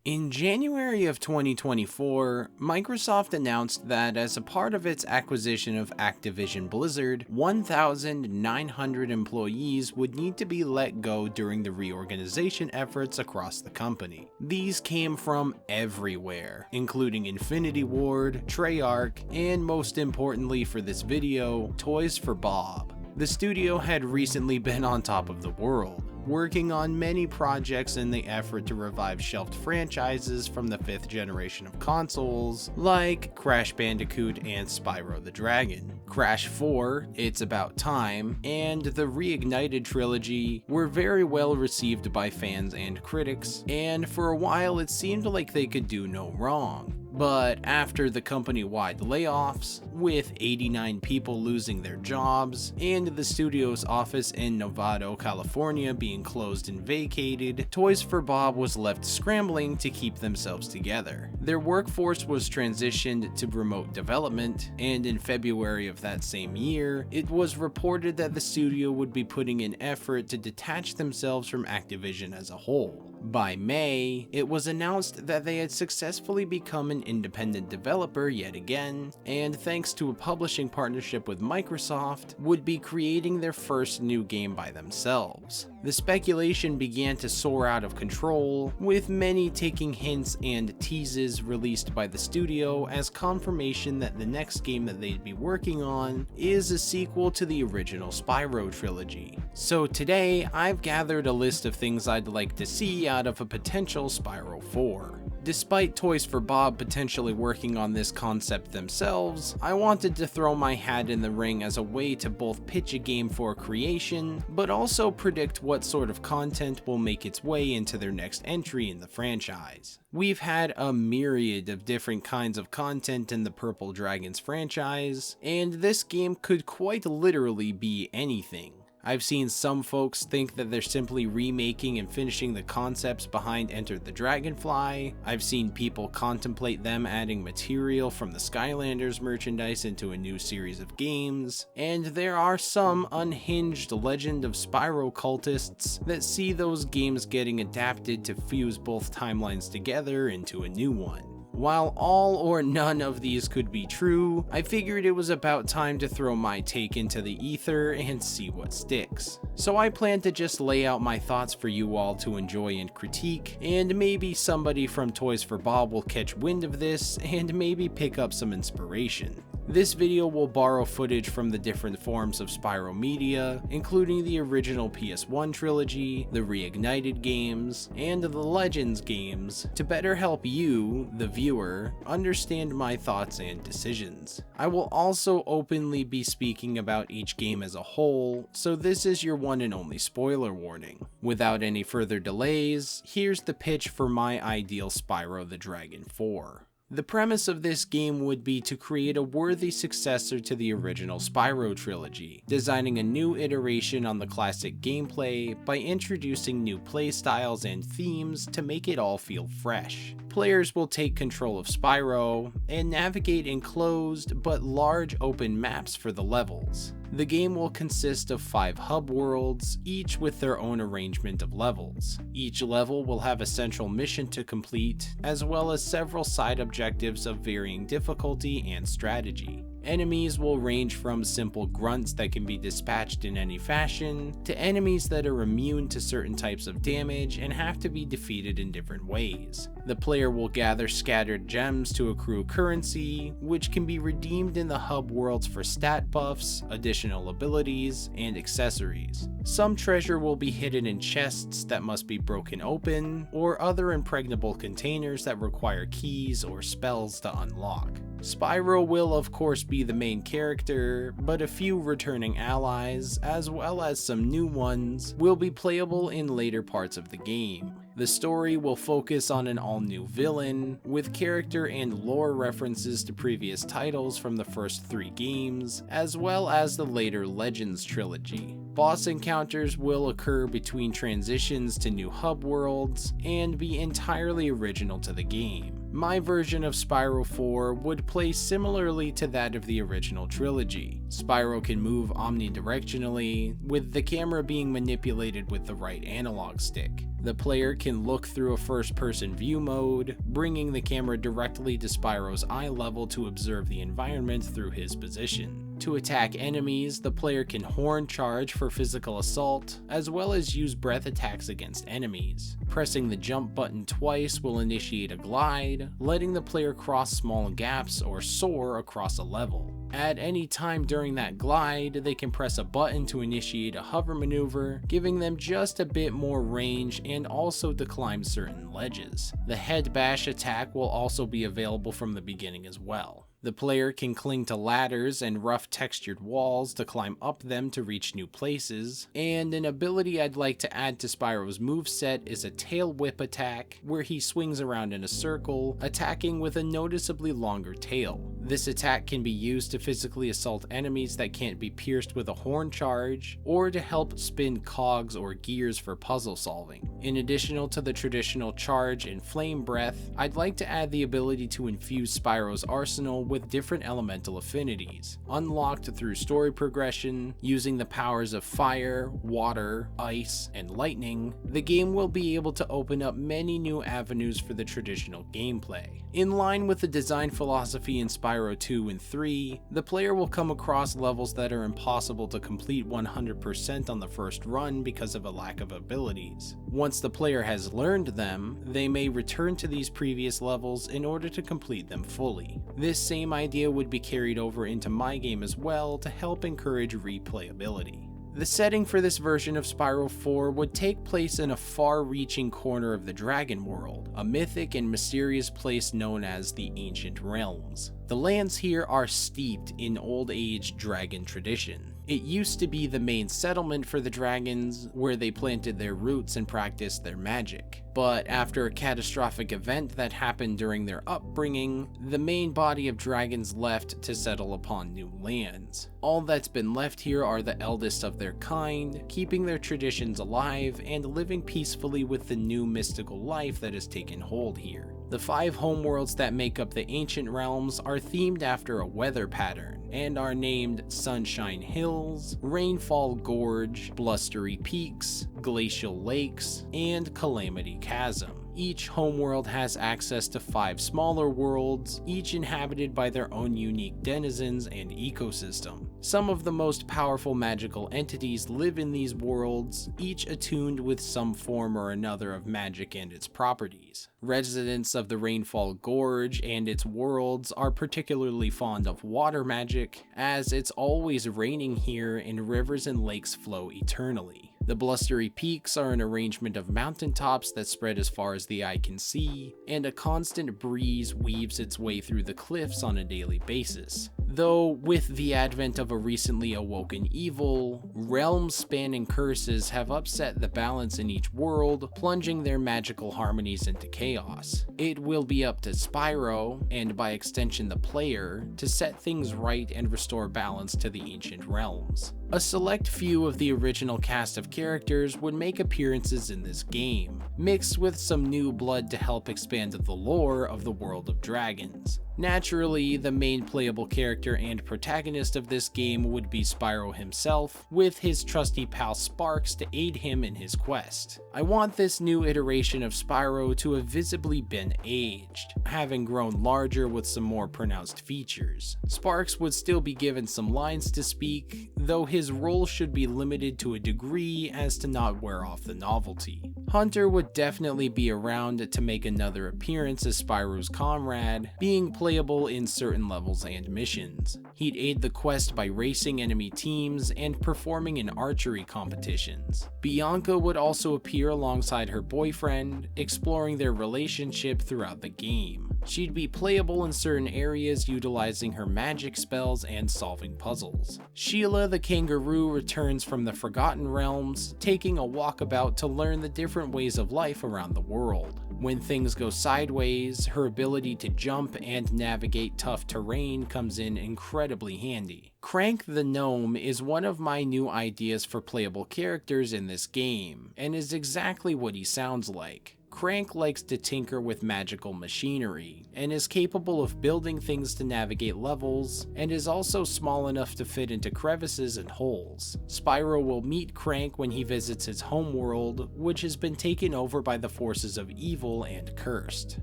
In January of 2024, Microsoft announced that as a part of its acquisition of Activision Blizzard, 1,900 employees would need to be let go during the reorganization efforts across the company. These came from everywhere, including Infinity Ward, Treyarch, and most importantly for this video, Toys for Bob. The studio had recently been on top of the world, working on many projects in the effort to revive shelved franchises from the 5th generation of consoles, like Crash Bandicoot and Spyro the Dragon. Crash 4, It's About Time, and the Reignited trilogy were very well received by fans and critics, and for a while it seemed like they could do no wrong. But after the company-wide layoffs, with 89 people losing their jobs, and the studio's office in Novato, California being closed and vacated, Toys for Bob was left scrambling to keep themselves together. Their workforce was transitioned to remote development, and in February of that same year, it was reported that the studio would be putting in effort to detach themselves from Activision as a whole. By May, it was announced that they had successfully become an independent developer yet again, and thanks to a publishing partnership with Microsoft, would be creating their first new game by themselves. The speculation began to soar out of control, with many taking hints and teases released by the studio as confirmation that the next game that they'd be working on is a sequel to the original Spyro trilogy. So today, I've gathered a list of things I'd like to see out of a potential Spyro 4. Despite Toys for Bob potentially working on this concept themselves, I wanted to throw my hat in the ring as a way to both pitch a game for creation, but also predict what sort of content will make its way into their next entry in the franchise. We've had a myriad of different kinds of content in the Purple Dragons franchise, and this game could quite literally be anything. I've seen some folks think that they're simply remaking and finishing the concepts behind Enter the Dragonfly. I've seen people contemplate them adding material from the Skylanders merchandise into a new series of games, and there are some unhinged Legend of Spyro cultists that see those games getting adapted to fuse both timelines together into a new one. While all or none of these could be true, I figured it was about time to throw my take into the ether and see what sticks. So I plan to just lay out my thoughts for you all to enjoy and critique, and maybe somebody from Toys for Bob will catch wind of this and maybe pick up some inspiration. This video will borrow footage from the different forms of Spyro media, including the original PS1 trilogy, the Reignited games, and the Legends games, to better help you, the viewer, understand my thoughts and decisions. I will also openly be speaking about each game as a whole, so this is your one and only spoiler warning. Without any further delays, here's the pitch for my ideal Spyro the Dragon 4. The premise of this game would be to create a worthy successor to the original Spyro trilogy, designing a new iteration on the classic gameplay by introducing new playstyles and themes to make it all feel fresh. Players will take control of Spyro and navigate enclosed but large open maps for the levels. The game will consist of 5 hub worlds, each with their own arrangement of levels. Each level will have a central mission to complete, as well as several side objectives of varying difficulty and strategy. Enemies will range from simple grunts that can be dispatched in any fashion, to enemies that are immune to certain types of damage and have to be defeated in different ways. The player will gather scattered gems to accrue currency, which can be redeemed in the hub worlds for stat buffs, additional abilities, and accessories. Some treasure will be hidden in chests that must be broken open, or other impregnable containers that require keys or spells to unlock. Spyro will of course be the main character, but a few returning allies, as well as some new ones, will be playable in later parts of the game. The story will focus on an all-new villain, with character and lore references to previous titles from the first 3 games, as well as the later Legends trilogy. Boss encounters will occur between transitions to new hub worlds, and be entirely original to the game. My version of Spyro 4 would play similarly to that of the original trilogy. Spyro can move omnidirectionally, with the camera being manipulated with the right analog stick. The player can look through a first-person view mode, bringing the camera directly to Spyro's eye level to observe the environment through his position. To attack enemies, the player can horn charge for physical assault, as well as use breath attacks against enemies. Pressing the jump button twice will initiate a glide, letting the player cross small gaps or soar across a level. At any time during that glide, they can press a button to initiate a hover maneuver, giving them just a bit more range and also to climb certain ledges. The head bash attack will also be available from the beginning as well. The player can cling to ladders and rough textured walls to climb up them to reach new places, and an ability I'd like to add to Spyro's moveset is a tail whip attack, where he swings around in a circle, attacking with a noticeably longer tail. This attack can be used to physically assault enemies that can't be pierced with a horn charge, or to help spin cogs or gears for puzzle solving. In addition to the traditional charge and flame breath, I'd like to add the ability to infuse Spyro's arsenal with different elemental affinities, unlocked through story progression. Using the powers of fire, water, ice, and lightning, the game will be able to open up many new avenues for the traditional gameplay. In line with the design philosophy in Spyro 2 and 3, the player will come across levels that are impossible to complete 100% on the first run because of a lack of abilities. Once the player has learned them, they may return to these previous levels in order to complete them fully. This same idea would be carried over into my game as well to help encourage replayability. The setting for this version of Spyro 4 would take place in a far-reaching corner of the Dragon World, a mythic and mysterious place known as the Ancient Realms. The lands here are steeped in old-age dragon tradition. It used to be the main settlement for the dragons, where they planted their roots and practiced their magic. But after a catastrophic event that happened during their upbringing, the main body of dragons left to settle upon new lands. All that's been left here are the eldest of their kind, keeping their traditions alive and living peacefully with the new mystical life that has taken hold here. The 5 homeworlds that make up the Ancient Realms are themed after a weather pattern, and are named Sunshine Hills, Rainfall Gorge, Blustery Peaks, Glacial Lakes, and Calamity Chasm. Each homeworld has access to 5 smaller worlds, each inhabited by their own unique denizens and ecosystem. Some of the most powerful magical entities live in these worlds, each attuned with some form or another of magic and its properties. Residents of the Rainfall Gorge and its worlds are particularly fond of water magic, as it's always raining here and rivers and lakes flow eternally. The Blustery Peaks are an arrangement of mountaintops that spread as far as the eye can see, and a constant breeze weaves its way through the cliffs on a daily basis. Though, with the advent of a recently awoken evil, realm-spanning curses have upset the balance in each world, plunging their magical harmonies into chaos. It will be up to Spyro, and by extension the player, to set things right and restore balance to the Ancient Realms. A select few of the original cast of characters would make appearances in this game, mixed with some new blood to help expand the lore of the world of dragons. Naturally, the main playable character and protagonist of this game would be Spyro himself, with his trusty pal Sparx to aid him in his quest. I want this new iteration of Spyro to have visibly been aged, having grown larger with some more pronounced features. Sparx would still be given some lines to speak, though his role should be limited to a degree as to not wear off the novelty. Hunter would definitely be around to make another appearance as Spyro's comrade, being playable in certain levels and missions. He'd aid the quest by racing enemy teams and performing in archery competitions. Bianca would also appear alongside her boyfriend, exploring their relationship throughout the game. She'd be playable in certain areas utilizing her magic spells and solving puzzles. Sheila the kangaroo returns from the Forgotten Realms, taking a walkabout to learn the different ways of life around the world. When things go sideways, her ability to jump and navigate tough terrain comes in incredibly handy. Crank the Gnome is one of my new ideas for playable characters in this game, and is exactly what he sounds like. Crank likes to tinker with magical machinery, and is capable of building things to navigate levels, and is also small enough to fit into crevices and holes. Spyro will meet Crank when he visits his homeworld, which has been taken over by the forces of evil and cursed.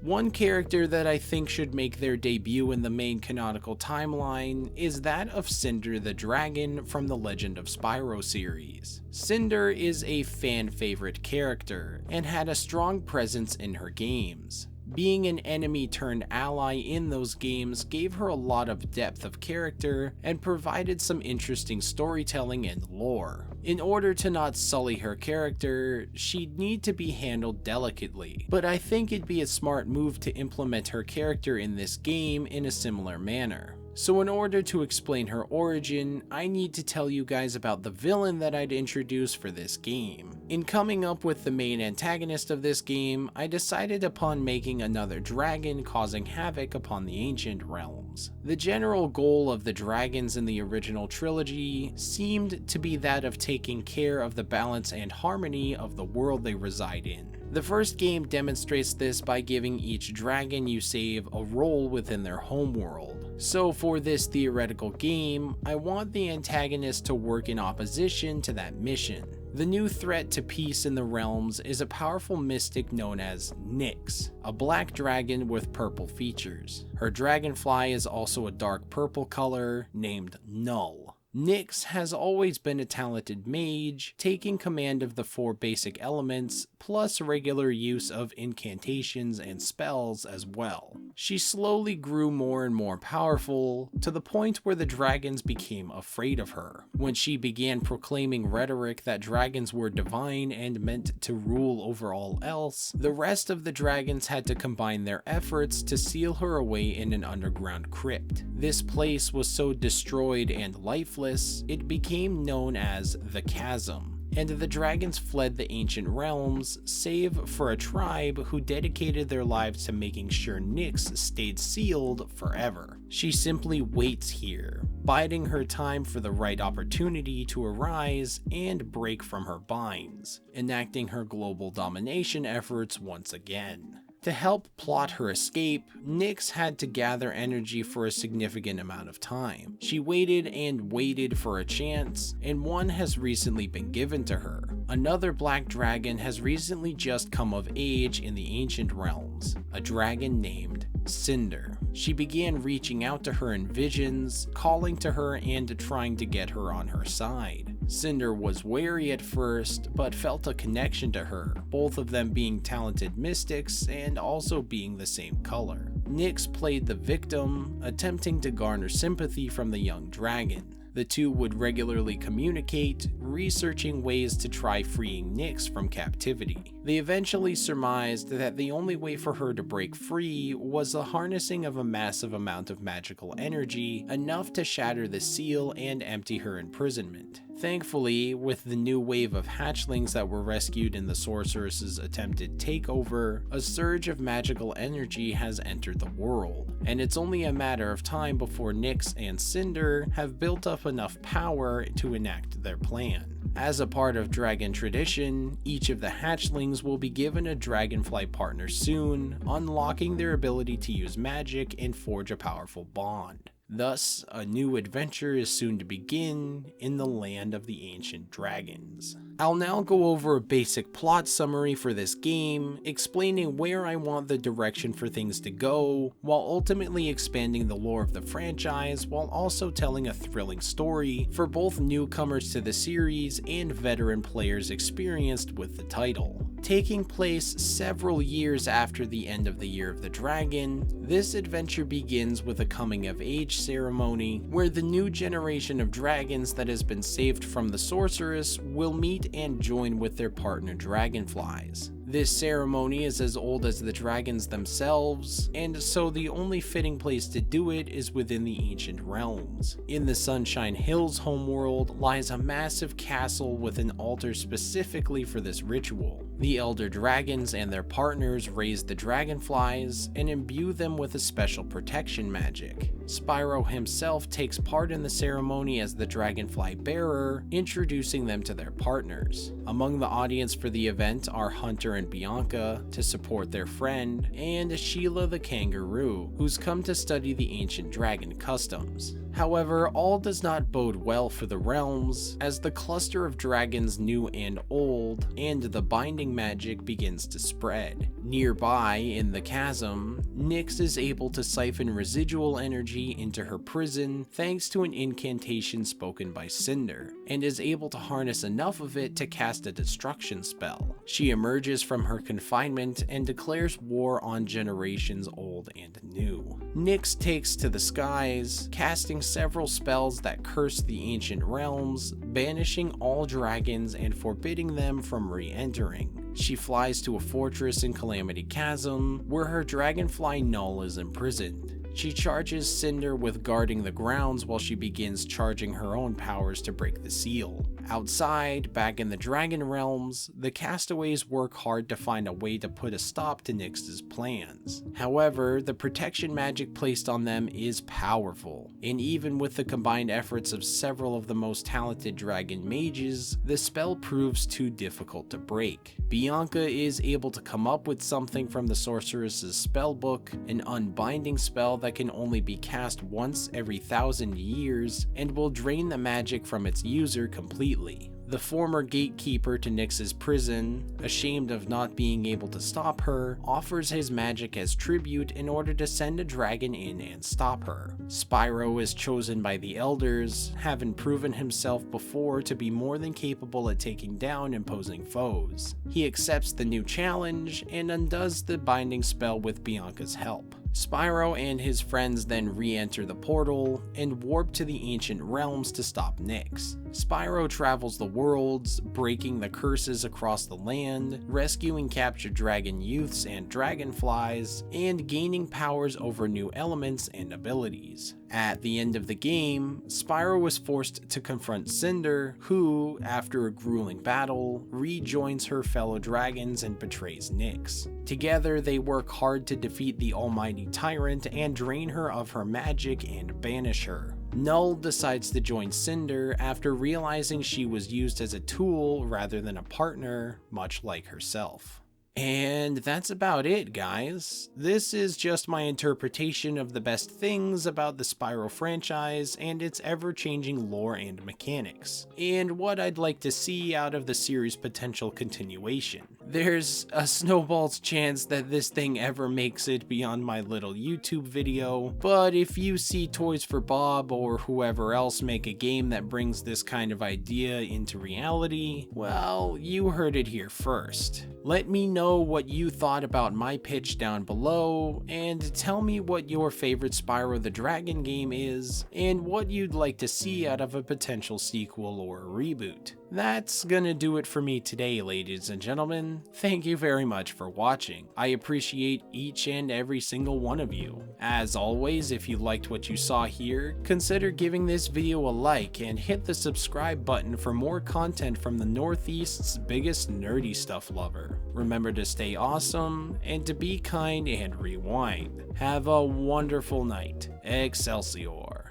One character that I think should make their debut in the main canonical timeline is that of Cynder the Dragon from the Legend of Spyro series. Cynder is a fan favorite character, and had a strong presence in her games. Being an enemy turned ally in those games gave her a lot of depth of character and provided some interesting storytelling and lore. In order to not sully her character, she'd need to be handled delicately, but I think it'd be a smart move to implement her character in this game in a similar manner. So in order to explain her origin, I need to tell you guys about the villain that I'd introduce for this game. In coming up with the main antagonist of this game, I decided upon making another dragon causing havoc upon the ancient realms. The general goal of the dragons in the original trilogy seemed to be that of taking care of the balance and harmony of the world they reside in. The first game demonstrates this by giving each dragon you save a role within their homeworld. So for this theoretical game, I want the antagonist to work in opposition to that mission. The new threat to peace in the realms is a powerful mystic known as Nyx, a black dragon with purple features. Her dragonfly is also a dark purple color named Null. Nyx has always been a talented mage, taking command of the 4 basic elements, plus regular use of incantations and spells as well. She slowly grew more and more powerful, to the point where the dragons became afraid of her. When she began proclaiming rhetoric that dragons were divine and meant to rule over all else, the rest of the dragons had to combine their efforts to seal her away in an underground crypt. This place was so destroyed and lifeless, it became known as the Chasm, and the dragons fled the ancient realms, save for a tribe who dedicated their lives to making sure Nyx stayed sealed forever. She simply waits here, biding her time for the right opportunity to arise and break from her binds, enacting her global domination efforts once again. To help plot her escape, Nyx had to gather energy for a significant amount of time. She waited and waited for a chance, and one has recently been given to her. Another black dragon has recently just come of age in the ancient realms, a dragon named Cynder. She began reaching out to her in visions, calling to her and trying to get her on her side. Cynder was wary at first, but felt a connection to her, both of them being talented mystics and also being the same color. Nyx played the victim, attempting to garner sympathy from the young dragon. The two would regularly communicate, researching ways to try freeing Nyx from captivity. They eventually surmised that the only way for her to break free was the harnessing of a massive amount of magical energy, enough to shatter the seal and empty her imprisonment. Thankfully, with the new wave of hatchlings that were rescued in the sorceress's attempted takeover, a surge of magical energy has entered the world, and it's only a matter of time before Nyx and Cynder have built up enough power to enact their plan. As a part of dragon tradition, each of the hatchlings will be given a dragonfly partner soon, unlocking their ability to use magic and forge a powerful bond. Thus, a new adventure is soon to begin in the land of the ancient dragons. I'll now go over a basic plot summary for this game, explaining where I want the direction for things to go, while ultimately expanding the lore of the franchise, while also telling a thrilling story for both newcomers to the series and veteran players experienced with the title. Taking place several years after the end of the Year of the Dragon, this adventure begins with a coming-of-age ceremony where the new generation of dragons that has been saved from the sorceress will meet and join with their partner dragonflies. This ceremony is as old as the dragons themselves, and so the only fitting place to do it is within the ancient realms. In the Sunshine Hills homeworld lies a massive castle with an altar specifically for this ritual. The elder dragons and their partners raise the dragonflies and imbue them with a special protection magic. Spyro himself takes part in the ceremony as the dragonfly bearer, introducing them to their partners. Among the audience for the event are Hunter and Bianca to support their friend, and Sheila the kangaroo, who's come to study the ancient dragon customs. However, all does not bode well for the realms, as the cluster of dragons new and old, and the binding magic begins to spread. Nearby, in the chasm, Nyx is able to siphon residual energy into her prison thanks to an incantation spoken by Cynder, and is able to harness enough of it to cast a destruction spell. She emerges from her confinement and declares war on generations old and new. Nyx takes to the skies, casting several spells that curse the ancient realms, banishing all dragons and forbidding them from re-entering. She flies to a fortress in Calamity Chasm, where her dragonfly Null is imprisoned. She charges Cynder with guarding the grounds while she begins charging her own powers to break the seal. Outside, back in the Dragon Realms, the castaways work hard to find a way to put a stop to Nyx's plans. However, the protection magic placed on them is powerful, and even with the combined efforts of several of the most talented dragon mages, the spell proves too difficult to break. Bianca is able to come up with something from the sorceress's spellbook, an unbinding spell that can only be cast once every 1,000 years and will drain the magic from its user completely. The former gatekeeper to Nyx's prison, ashamed of not being able to stop her, offers his magic as tribute in order to send a dragon in and stop her. Spyro is chosen by the elders, having proven himself before to be more than capable at taking down imposing foes. He accepts the new challenge and undoes the binding spell with Bianca's help. Spyro and his friends then re-enter the portal and warp to the ancient realms to stop Nyx. Spyro travels the worlds, breaking the curses across the land, rescuing captured dragon youths and dragonflies, and gaining powers over new elements and abilities. At the end of the game, Spyro was forced to confront Cynder, who, after a grueling battle, rejoins her fellow dragons and betrays Nyx. Together, they work hard to defeat the almighty tyrant and drain her of her magic and banish her. Null decides to join Cynder after realizing she was used as a tool rather than a partner, much like herself. And that's about it, guys. This is just my interpretation of the best things about the Spyro franchise and its ever-changing lore and mechanics, and what I'd like to see out of the series' potential continuation. There's a snowball's chance that this thing ever makes it beyond my little YouTube video, but if you see Toys for Bob or whoever else make a game that brings this kind of idea into reality, well, you heard it here first. Let me know what you thought about my pitch down below, and tell me what your favorite Spyro the Dragon game is, and what you'd like to see out of a potential sequel or a reboot. That's gonna do it for me today, ladies and gentlemen. Thank you very much for watching. I appreciate each and every single one of you. As always, if you liked what you saw here, consider giving this video a like and hit the subscribe button for more content from the Northeast's biggest nerdy stuff lover. Remember to stay awesome, and to be kind and rewind. Have a wonderful night. Excelsior.